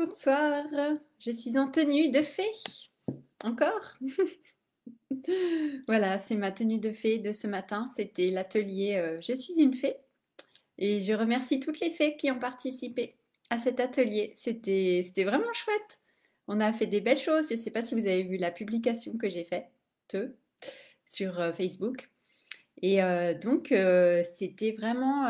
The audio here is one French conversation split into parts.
bonsoir. Je suis en tenue de fée. Encore? Voilà, c'est ma tenue de fée de ce matin. C'était l'atelier Je suis une fée. Et je remercie toutes les fées qui ont participé à cet atelier. C'était vraiment chouette. On a fait des belles choses. Je ne sais pas si vous avez vu la publication que j'ai faite sur Facebook. Et c'était vraiment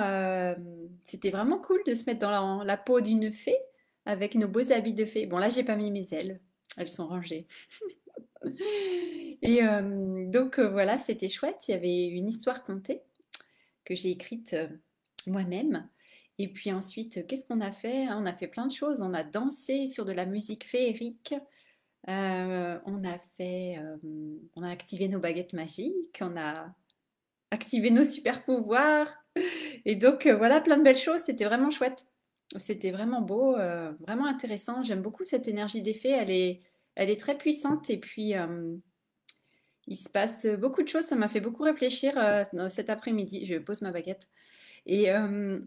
cool de se mettre dans la peau d'une fée avec nos beaux habits de fée. Bon, là, j'ai pas mis mes ailes, elles sont rangées. Voilà, c'était chouette. Il y avait une histoire contée que j'ai écrite moi-même. Et puis ensuite, qu'est-ce qu'on a fait? On a fait plein de choses. On a dansé sur de la musique féerique. On a activé nos baguettes magiques. On a activé nos super pouvoirs. Et voilà, plein de belles choses, c'était vraiment chouette. C'était vraiment beau, vraiment intéressant. J'aime beaucoup cette énergie des fées, elle est très puissante et puis il se passe beaucoup de choses. Ça m'a fait beaucoup réfléchir cet après-midi. Je pose ma baguette. Et, euh,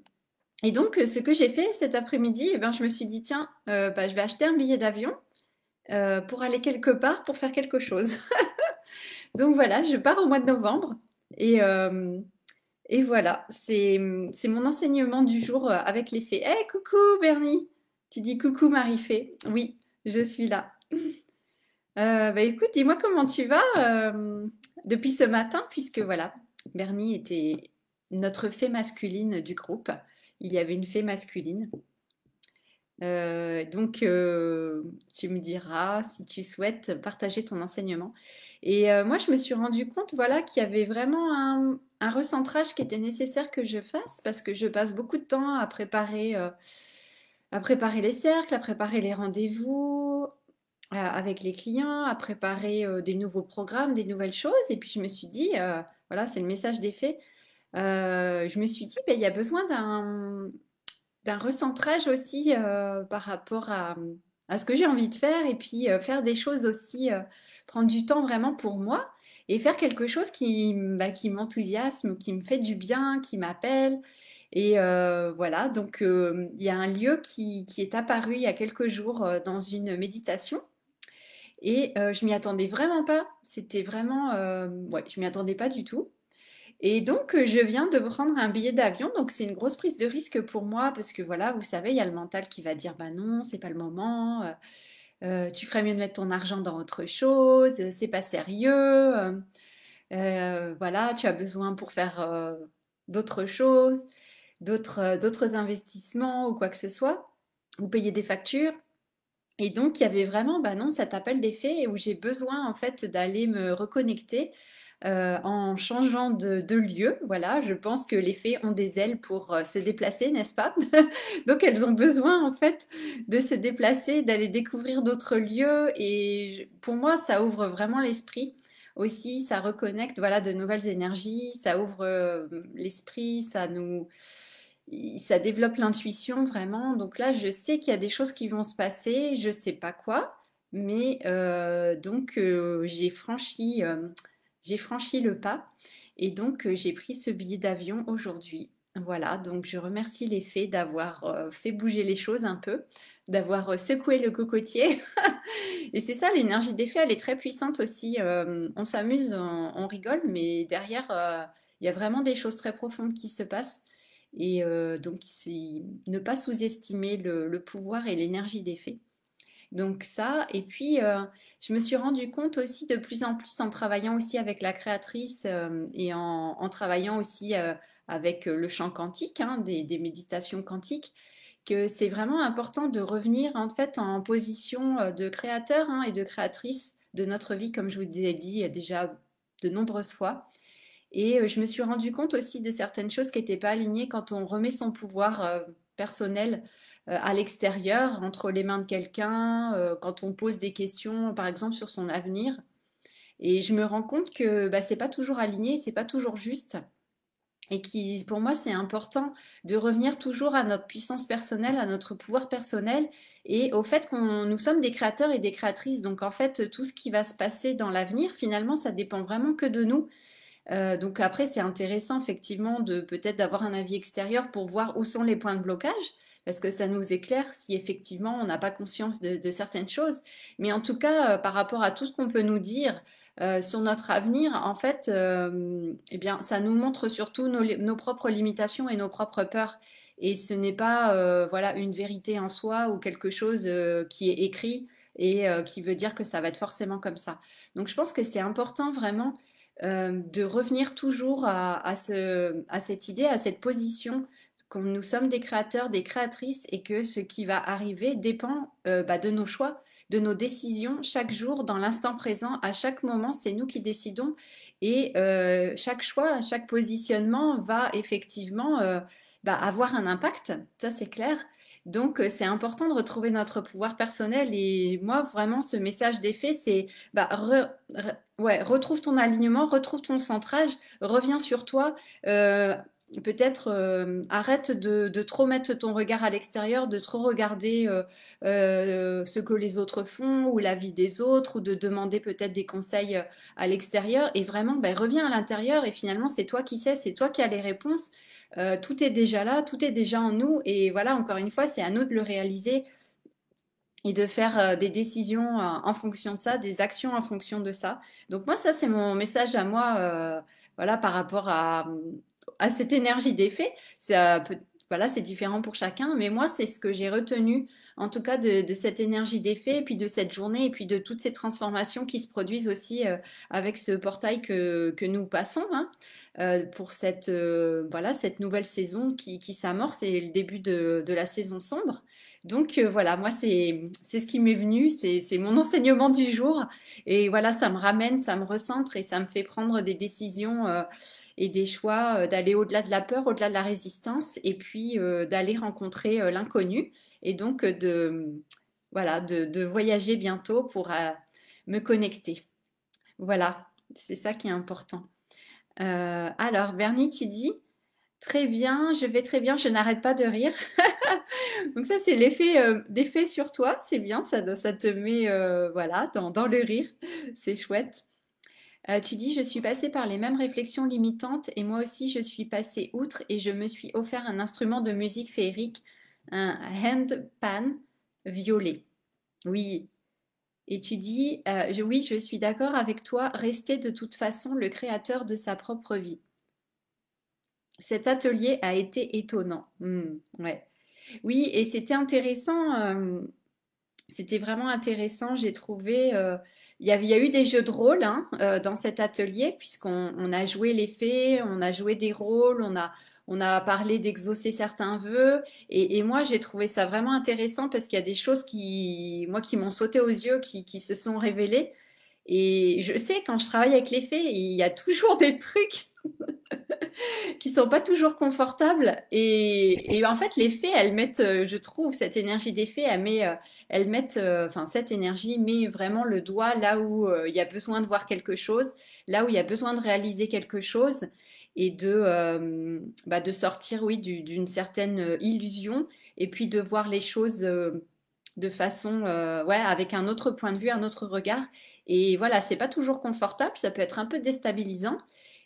ce que j'ai fait cet après-midi, eh ben, je me suis dit, tiens, je vais acheter un billet d'avion pour aller quelque part, pour faire quelque chose. Donc voilà, je pars au mois de novembre et, euh, Et voilà, c'est mon enseignement du jour avec les fées. Eh, coucou Bernie! Tu dis coucou Marie-Fée. Oui, je suis là. Écoute, dis-moi comment tu vas depuis ce matin, puisque voilà, Bernie était notre fée masculine du groupe. Il y avait une fée masculine. Tu me diras si tu souhaites partager ton enseignement. Moi, je me suis rendu compte, voilà, qu'il y avait vraiment un recentrage qui était nécessaire que je fasse parce que je passe beaucoup de temps à préparer les cercles, à préparer les rendez-vous avec les clients, à préparer des nouveaux programmes, des nouvelles choses. Et puis, je me suis dit, voilà, c'est le message des faits. Je me suis dit, ben, il y a besoin d'un recentrage aussi par rapport à ce que j'ai envie de faire et puis faire des choses aussi, prendre du temps vraiment pour moi et faire quelque chose qui m'enthousiasme, qui me fait du bien, qui m'appelle. Voilà, il y a un lieu qui est apparu il y a quelques jours dans une méditation et je m'y attendais vraiment pas. C'était vraiment, ouais, je m'y attendais pas du tout. Je viens de prendre un billet d'avion, donc c'est une grosse prise de risque pour moi parce que voilà, vous savez, il y a le mental qui va dire bah non, c'est pas le moment, tu ferais mieux de mettre ton argent dans autre chose, c'est pas sérieux, voilà, tu as besoin pour faire d'autres choses, d'autres investissements ou quoi que ce soit, ou payer des factures. Et donc, il y avait vraiment, bah non, cet appel des faits où j'ai besoin en fait d'aller me reconnecter en changeant de lieu. Voilà, je pense que les fées ont des ailes pour se déplacer, n'est-ce pas? Donc, elles ont besoin en fait de se déplacer, d'aller découvrir d'autres lieux. Pour moi, ça ouvre vraiment l'esprit. Aussi, ça reconnecte, voilà, de nouvelles énergies, ça ouvre l'esprit, ça développe l'intuition vraiment. Donc là, je sais qu'il y a des choses qui vont se passer, je sais pas quoi, mais j'ai franchi le pas et j'ai pris ce billet d'avion aujourd'hui. Voilà, donc je remercie les fées d'avoir fait bouger les choses un peu, d'avoir secoué le cocotier. Et c'est ça, l'énergie des fées, elle est très puissante aussi. On s'amuse, on rigole, mais derrière, il y a vraiment des choses très profondes qui se passent. C'est ne pas sous-estimer le pouvoir et l'énergie des fées. Donc ça, et puis je me suis rendu compte aussi de plus en plus en travaillant aussi avec la créatrice en travaillant aussi avec le chant quantique, hein, des méditations quantiques, que c'est vraiment important de revenir en fait en position de créateur hein, et de créatrice de notre vie, comme je vous ai dit déjà de nombreuses fois. Je me suis rendu compte aussi de certaines choses qui n'étaient pas alignées quand on remet son pouvoir personnel à l'extérieur, entre les mains de quelqu'un, quand on pose des questions, par exemple, sur son avenir. Et je me rends compte que bah, c'est pas toujours aligné, c'est pas toujours juste. Pour moi, c'est important de revenir toujours à notre puissance personnelle, à notre pouvoir personnel et au fait qu'on nous sommes des créateurs et des créatrices. Donc, en fait, tout ce qui va se passer dans l'avenir, finalement, ça dépend vraiment que de nous. Donc après, c'est intéressant effectivement de peut-être d'avoir un avis extérieur pour voir où sont les points de blocage. parce que ça nous éclaire si effectivement on n'a pas conscience de certaines choses. Mais en tout cas, par rapport à tout ce qu'on peut nous dire sur notre avenir, en fait, eh bien, ça nous montre surtout nos propres limitations et nos propres peurs. Et ce n'est pas voilà, une vérité en soi ou quelque chose qui est écrit et qui veut dire que ça va être forcément comme ça. Donc je pense que c'est important vraiment de revenir toujours à cette idée, à cette position que nous sommes des créateurs, des créatrices et que ce qui va arriver dépend de nos choix, de nos décisions chaque jour, dans l'instant présent, à chaque moment, c'est nous qui décidons et chaque choix, chaque positionnement va effectivement avoir un impact, ça c'est clair. Donc c'est important de retrouver notre pouvoir personnel et moi vraiment ce message d'effet c'est ouais, retrouve ton alignement, retrouve ton centrage, reviens sur toi. Peut-être arrête de trop mettre ton regard à l'extérieur, de trop regarder ce que les autres font ou la vie des autres ou de demander peut-être des conseils à l'extérieur et vraiment reviens à l'intérieur et finalement c'est toi qui sais, c'est toi qui as les réponses. Tout est déjà là, tout est déjà en nous et voilà encore une fois c'est à nous de le réaliser et de faire des décisions en fonction de ça, des actions en fonction de ça. Donc moi, ça, c'est mon message à moi, voilà, par rapport à cette énergie d'effet. Voilà, c'est différent pour chacun, mais moi, c'est ce que j'ai retenu, en tout cas, de cette énergie d'effet, et puis de cette journée, et puis de toutes ces transformations qui se produisent aussi avec ce portail que nous passons, hein, pour voilà, cette nouvelle saison qui s'amorce et le début de la saison sombre. Donc voilà, moi c'est ce qui m'est venu, c'est mon enseignement du jour et voilà, ça me ramène, ça me recentre et ça me fait prendre des décisions et des choix d'aller au-delà de la peur, au-delà de la résistance et puis d'aller rencontrer l'inconnu et donc voilà, de voyager bientôt pour me connecter. Voilà, c'est ça qui est important. Alors Bernie, tu dis très bien, je vais très bien, je n'arrête pas de rire. Donc ça, c'est l'effet d'effet sur toi, c'est bien, ça te met voilà, dans le rire, c'est chouette. Tu dis, je suis passée par les mêmes réflexions limitantes et moi aussi je suis passée outre et je me suis offert un instrument de musique féerique, un handpan violet. Oui. Et tu dis, oui, je suis d'accord avec toi, rester de toute façon le créateur de sa propre vie. Cet atelier a été étonnant. Ouais. Oui, et c'était intéressant. C'était vraiment intéressant, j'ai trouvé. Il y a eu des jeux de rôle hein, dans cet atelier, puisqu'on a joué les fées, on a joué des rôles, on a parlé d'exaucer certains vœux. Et moi, j'ai trouvé ça vraiment intéressant parce qu'il y a des choses qui m'ont sauté aux yeux, qui se sont révélées. Et je sais, quand je travaille avec les fées, il y a toujours des trucs qui sont pas toujours confortables. Et en fait, les fées, elles mettent, je trouve, cette énergie des fées, elles mettent, enfin, cette énergie met vraiment le doigt là où il y a besoin de voir quelque chose, là où il y a besoin de réaliser quelque chose et de sortir, oui, d'une certaine illusion et puis de voir les choses de façon, ouais, avec un autre point de vue, un autre regard. Et voilà, c'est pas toujours confortable, ça peut être un peu déstabilisant.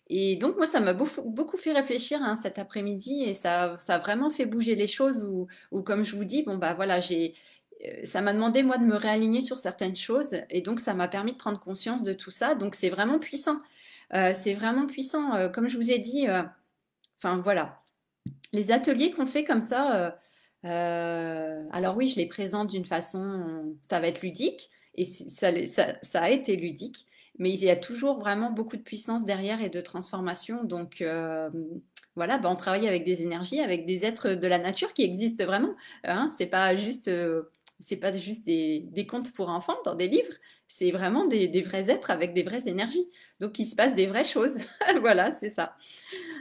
Et donc, moi, ça m'a beaucoup fait réfléchir hein, cet après-midi et ça a vraiment fait bouger les choses où, comme je vous dis, bon, bah voilà, ça m'a demandé, moi, de me réaligner sur certaines choses et donc ça m'a permis de prendre conscience de tout ça. Donc, c'est vraiment puissant. C'est vraiment puissant. Comme je vous ai dit, enfin, voilà. Les ateliers qu'on fait comme ça, alors oui, je les présente d'une façon, ça va être ludique et ça a été ludique. Mais il y a toujours vraiment beaucoup de puissance derrière et de transformation. Donc voilà, on travaille avec des énergies, avec des êtres de la nature qui existent vraiment. Hein. C'est pas juste des contes pour enfants dans des livres. C'est vraiment des vrais êtres avec des vraies énergies. Donc il se passe des vraies choses. Voilà, c'est ça.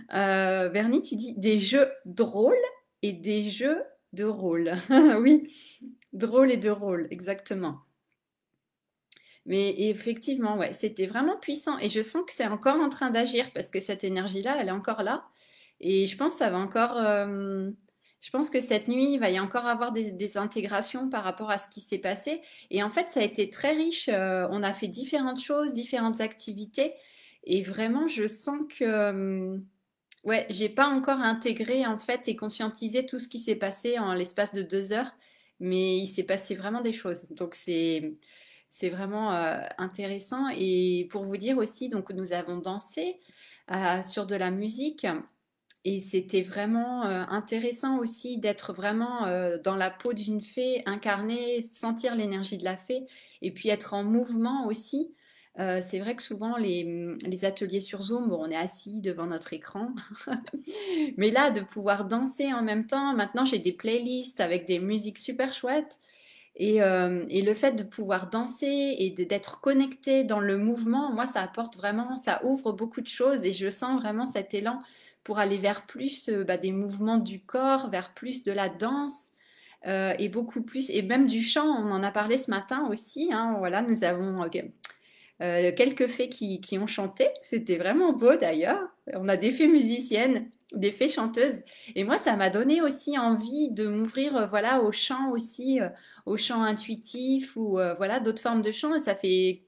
Bernie, tu dis des jeux drôles et des jeux de rôle. Oui, drôle et de rôle, exactement. Mais effectivement, ouais, c'était vraiment puissant et je sens que c'est encore en train d'agir parce que cette énergie-là, elle est encore là. Et je pense que ça va encore. Je pense que cette nuit, il va y encore avoir des intégrations par rapport à ce qui s'est passé. Et en fait, ça a été très riche. On a fait différentes choses, différentes activités. Et vraiment, je sens que Ouais, j'ai pas encore intégré en fait et conscientisé tout ce qui s'est passé en l'espace de 2 heures, mais il s'est passé vraiment des choses. Donc c'est vraiment intéressant. Et pour vous dire aussi, donc nous avons dansé sur de la musique et c'était vraiment intéressant aussi d'être vraiment dans la peau d'une fée, incarner, sentir l'énergie de la fée et puis être en mouvement aussi. C'est vrai que souvent les ateliers sur Zoom, bon, on est assis devant notre écran, mais là, de pouvoir danser en même temps, maintenant j'ai des playlists avec des musiques super chouettes. Et le fait de pouvoir danser et d'être connecté dans le mouvement, moi, ça apporte vraiment, ça ouvre beaucoup de choses et je sens vraiment cet élan pour aller vers plus bah, des mouvements du corps, vers plus de la danse et beaucoup plus, et même du chant, on en a parlé ce matin aussi. Hein, voilà, nous avons quelques fées qui ont chanté. C'était vraiment beau d'ailleurs. On a des fées musiciennes, des fées chanteuses. Et moi, ça m'a donné aussi envie de m'ouvrir voilà, au chant aussi, au chant intuitif ou voilà, d'autres formes de chant. Et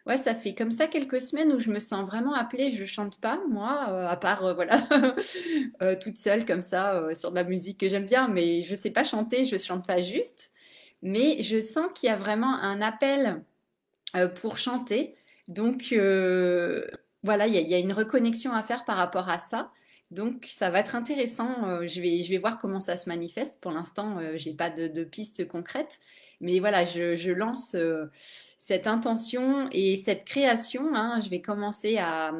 ouais, ça fait comme ça quelques semaines où je me sens vraiment appelée. Je chante pas, moi, à part voilà, toute seule comme ça sur de la musique que j'aime bien, mais je sais pas chanter, je chante pas juste. Mais je sens qu'il y a vraiment un appel pour chanter. Donc voilà, il y a une reconnexion à faire par rapport à ça. Donc ça va être intéressant. Je vais voir comment ça se manifeste. Pour l'instant, j'ai pas de pistes concrètes. Mais voilà, je lance cette intention et cette création. Hein. Je vais commencer à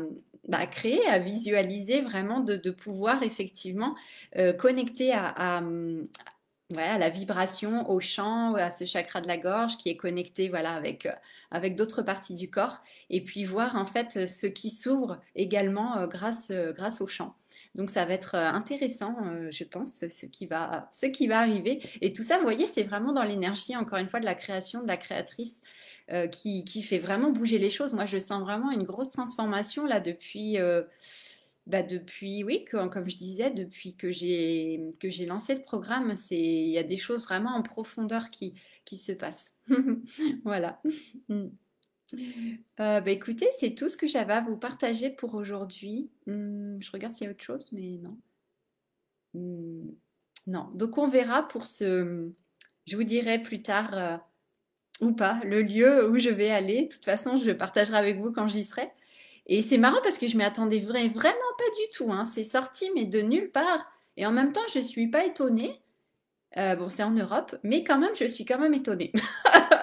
créer, à visualiser vraiment de pouvoir effectivement connecter ouais, à la vibration, au chant, à ce chakra de la gorge qui est connecté voilà, avec d'autres parties du corps. Et puis voir en fait ce qui s'ouvre également grâce au chant. Donc ça va être intéressant, je pense, ce qui va arriver. Et tout ça, vous voyez, c'est vraiment dans l'énergie, encore une fois, de la création, de la créatrice, qui fait vraiment bouger les choses. Moi, je sens vraiment une grosse transformation là depuis, oui, comme je disais, depuis que j'ai lancé le programme, il y a des choses vraiment en profondeur qui se passent. Voilà. Mm. Bah, écoutez, c'est tout ce que j'avais à vous partager pour aujourd'hui. Je regarde s'il y a autre chose, mais non. Hmm, non. Donc on verra pour ce. Je vous dirai plus tard ou pas le lieu où je vais aller. De toute façon, je partagerai avec vous quand j'y serai. Et c'est marrant parce que je m'y attendais vraiment pas du tout. Hein. C'est sorti, mais de nulle part. Et en même temps, je suis pas étonnée. Bon, c'est en Europe, mais quand même, je suis quand même étonnée.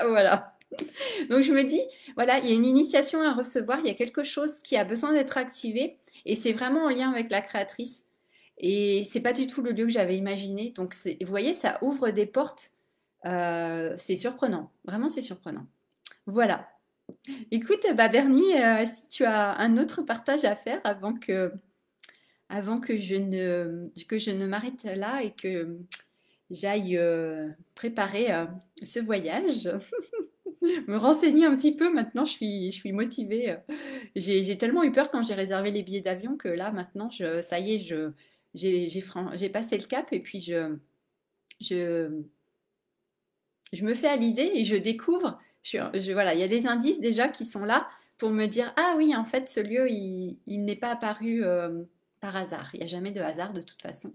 Voilà. Donc je me dis, voilà, il y a une initiation à recevoir, il y a quelque chose qui a besoin d'être activé, et c'est vraiment en lien avec la créatrice. Et c'est pas du tout le lieu que j'avais imaginé. Donc vous voyez, ça ouvre des portes. C'est surprenant. Vraiment, c'est surprenant. Voilà. Écoute, bah Bernie, si tu as un autre partage à faire avant que je ne m'arrête là et que j'aille préparer ce voyage, me renseigner un petit peu. Maintenant, je suis motivée. J'ai tellement eu peur quand j'ai réservé les billets d'avion que là, maintenant, ça y est, j'ai passé le cap et puis je, je me fais à l'idée et je découvre. Voilà, il y a des indices déjà qui sont là pour me dire, ah oui, en fait, ce lieu, il n'est pas apparu par hasard. Il n'y a jamais de hasard de toute façon.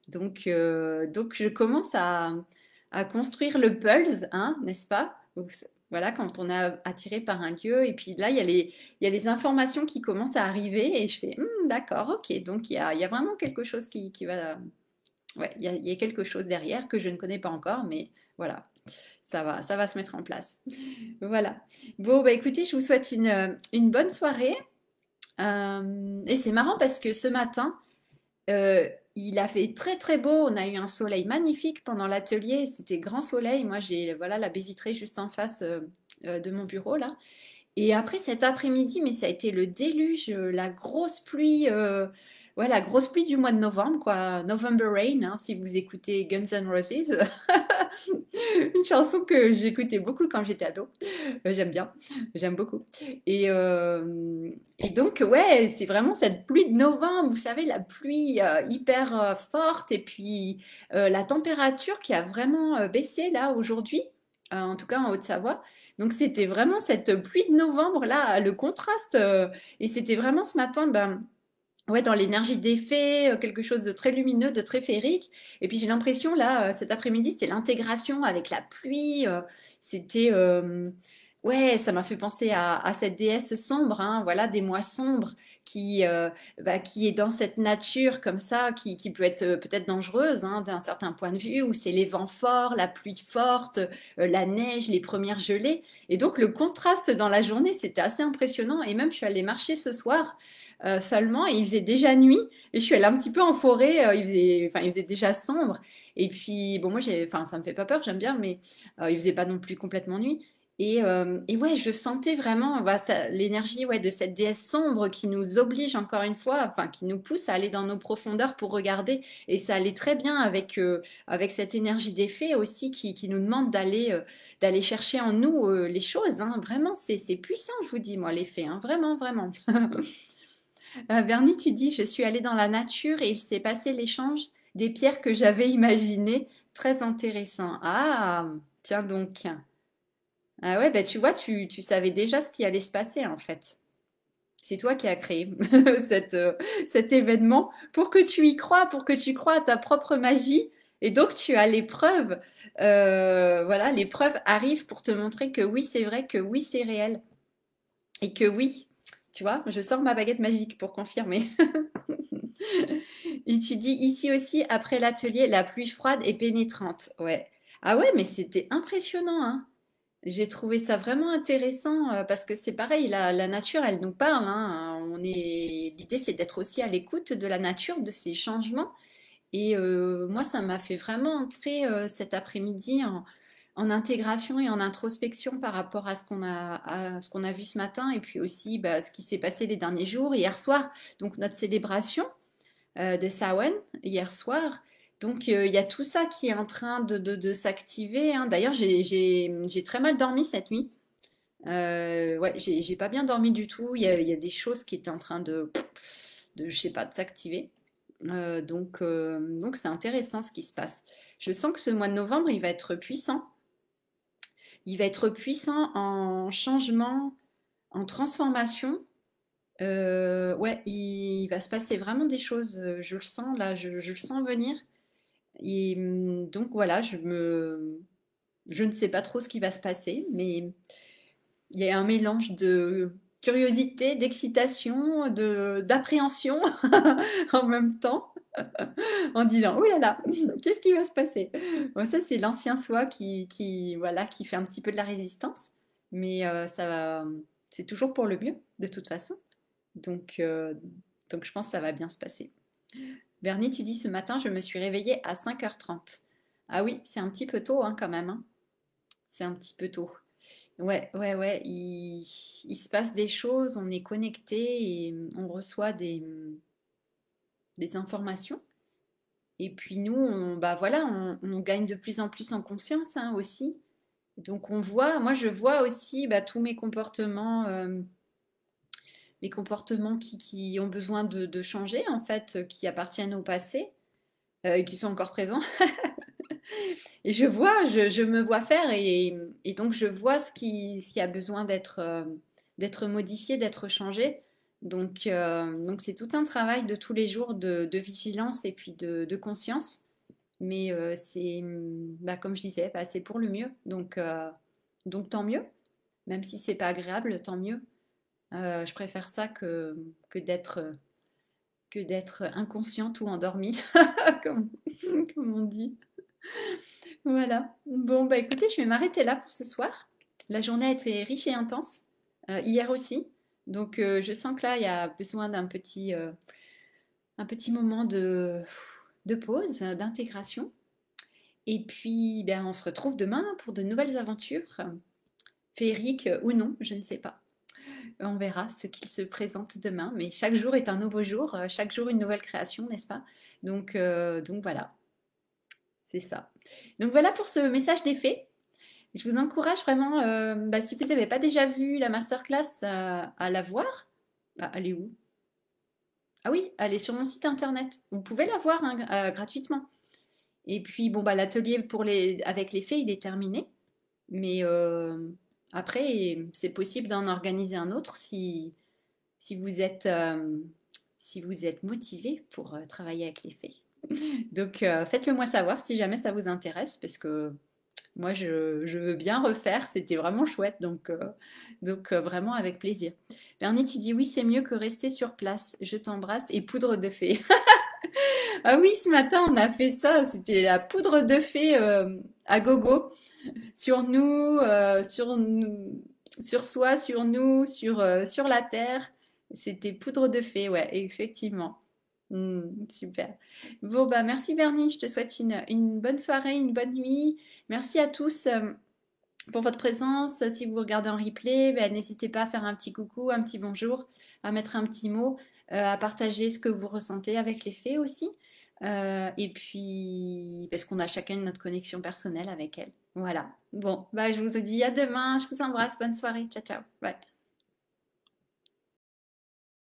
Donc je commence à construire le pulse, hein, n'est-ce pas? Voilà, quand on est attiré par un lieu, et puis là, il y a les informations qui commencent à arriver, et je fais, d'accord, ok, donc il y a vraiment quelque chose qui va. Ouais, il y a quelque chose derrière que je ne connais pas encore, mais voilà, ça va se mettre en place. Voilà. Bon, bah écoutez, je vous souhaite une bonne soirée. Et c'est marrant parce que ce matin, il a fait très très beau, on a eu un soleil magnifique pendant l'atelier, c'était grand soleil. Moi j'ai voilà la baie vitrée juste en face de mon bureau là. Et après cet après-midi, mais ça a été le déluge, la grosse pluie, ouais, la grosse pluie du mois de novembre, quoi. November Rain, hein, si vous écoutez Guns N' Roses. Une chanson que j'écoutais beaucoup quand j'étais ado. J'aime bien, j'aime beaucoup. Et donc, ouais, c'est vraiment cette pluie de novembre, vous savez, la pluie hyper forte et puis la température qui a vraiment baissé là aujourd'hui, en tout cas en Haute-Savoie. Donc c'était vraiment cette pluie de novembre là, le contraste. Et c'était vraiment ce matin, ben, ouais, dans l'énergie des fées, quelque chose de très lumineux, de très féerique. Et puis j'ai l'impression, là, cet après-midi, c'était l'intégration avec la pluie. C'était... ouais, ça m'a fait penser à cette déesse sombre, hein, voilà, des mois sombres, qui, qui est dans cette nature comme ça, qui peut être peut-être dangereuse, hein, d'un certain point de vue, où c'est les vents forts, la pluie forte, la neige, les premières gelées. Et donc le contraste dans la journée, c'était assez impressionnant. Et même, je suis allée marcher ce soir seulement et il faisait déjà nuit et je suis allée un petit peu en forêt, il faisait déjà sombre et puis bon moi enfin ça me fait pas peur, j'aime bien mais il faisait pas non plus complètement nuit et ouais je sentais vraiment l'énergie ouais de cette déesse sombre qui nous oblige encore une fois, enfin qui nous pousse à aller dans nos profondeurs pour regarder et ça allait très bien avec cette énergie des fées aussi qui nous demande d'aller chercher en nous les choses, hein. Vraiment c'est puissant je vous dis moi les fées, hein. Vraiment vraiment. Bernie, tu dis, je suis allée dans la nature et il s'est passé l'échange des pierres que j'avais imaginées. Très intéressant. Ah, tiens donc. Ah ouais, bah tu vois, tu savais déjà ce qui allait se passer en fait. C'est toi qui as créé cet événement pour que tu y crois, pour que tu crois à ta propre magie. Et donc tu as les preuves. Voilà, les preuves arrivent pour te montrer que oui, c'est vrai, que oui, c'est réel. Et que oui, tu vois, je sors ma baguette magique pour confirmer. Et tu dis ici aussi, après l'atelier, la pluie froide et pénétrante. Ouais. Ah ouais, mais c'était impressionnant, hein. J'ai trouvé ça vraiment intéressant parce que c'est pareil, la nature, elle nous parle, hein. L'idée, c'est d'être aussi à l'écoute de la nature, de ses changements. Et moi, ça m'a fait vraiment entrer cet après-midi en intégration et en introspection par rapport à ce qu'on a vu ce matin et puis aussi bah, ce qui s'est passé les derniers jours, hier soir. Donc notre célébration de Samhain hier soir. Donc il y a tout ça qui est en train de s'activer, hein. D'ailleurs, j'ai très mal dormi cette nuit. Ouais, j'ai pas bien dormi du tout. Il y a des choses qui étaient en train je sais pas, de s'activer. Donc c'est intéressant ce qui se passe. Je sens que ce mois de novembre, il va être puissant. Il va être puissant en changement, en transformation. Ouais, il va se passer vraiment des choses. Je le sens là, je le sens venir. Et donc voilà, je ne sais pas trop ce qui va se passer, mais il y a un mélange de curiosité, d'excitation, d'appréhension en même temps, en disant, oh là là, qu'est-ce qui va se passer? Bon, ça, c'est l'ancien soi voilà, qui fait un petit peu de la résistance, mais c'est toujours pour le mieux, de toute façon. Donc, euh, donc je pense que ça va bien se passer. Bernie, tu dis ce matin, je me suis réveillée à 5h30. Ah oui, c'est un petit peu tôt hein, quand même, hein. C'est un petit peu tôt. Ouais, ouais, ouais. Il se passe des choses, on est connecté et on reçoit des informations. Et puis nous, bah voilà, on gagne de plus en plus en conscience hein, aussi. Donc on voit, moi je vois aussi bah, tous mes comportements qui ont besoin de changer en fait, qui appartiennent au passé, qui sont encore présents. Et je vois, je me vois faire et donc je vois ce qui a besoin d'être modifié, d'être changé. Donc c'est tout un travail de tous les jours de vigilance et puis de conscience. Mais bah, comme je disais, bah, c'est pour le mieux. Donc tant mieux. Même si c'est pas agréable, tant mieux. Je préfère ça que d'être inconsciente ou endormie, comme, comme on dit. Voilà. Bon, bah écoutez, je vais m'arrêter là pour ce soir. La journée a été riche et intense, hier aussi. Donc je sens que là, il y a besoin un petit moment de pause, d'intégration. Et puis, ben, on se retrouve demain pour de nouvelles aventures, féeriques ou non, je ne sais pas. On verra ce qu'il se présente demain. Mais chaque jour est un nouveau jour, chaque jour une nouvelle création, n'est-ce pas? Donc voilà, c'est ça. Donc voilà pour ce message des fées. Je vous encourage vraiment, bah, si vous n'avez pas déjà vu la masterclass, à la voir. Bah, elle est où? Ah oui, elle est sur mon site internet. Vous pouvez la voir hein, gratuitement. Et puis, bon, bah, l'atelier avec les fées, il est terminé. Mais après, c'est possible d'en organiser un autre si vous êtes, si vous êtes motivé pour travailler avec les fées. Donc faites-le moi savoir si jamais ça vous intéresse, parce que moi je veux bien refaire, c'était vraiment chouette, donc vraiment avec plaisir. Bernie, tu dis oui, c'est mieux que rester sur place. Je t'embrasse et poudre de fée. Ah oui, ce matin on a fait ça, c'était la poudre de fée à gogo sur nous, sur soi, sur nous, sur la terre. C'était poudre de fée, ouais, effectivement. Super. Bon, bah merci Bernie, je te souhaite une bonne soirée, une bonne nuit. Merci à tous pour votre présence. Si vous regardez en replay, bah, n'hésitez pas à faire un petit coucou, un petit bonjour, à mettre un petit mot, à partager ce que vous ressentez avec les fées aussi. Et puis, parce qu'on a chacun notre connexion personnelle avec elles. Voilà. Bon, bah, je vous dis à demain. Je vous embrasse. Bonne soirée. Ciao, ciao. Bye.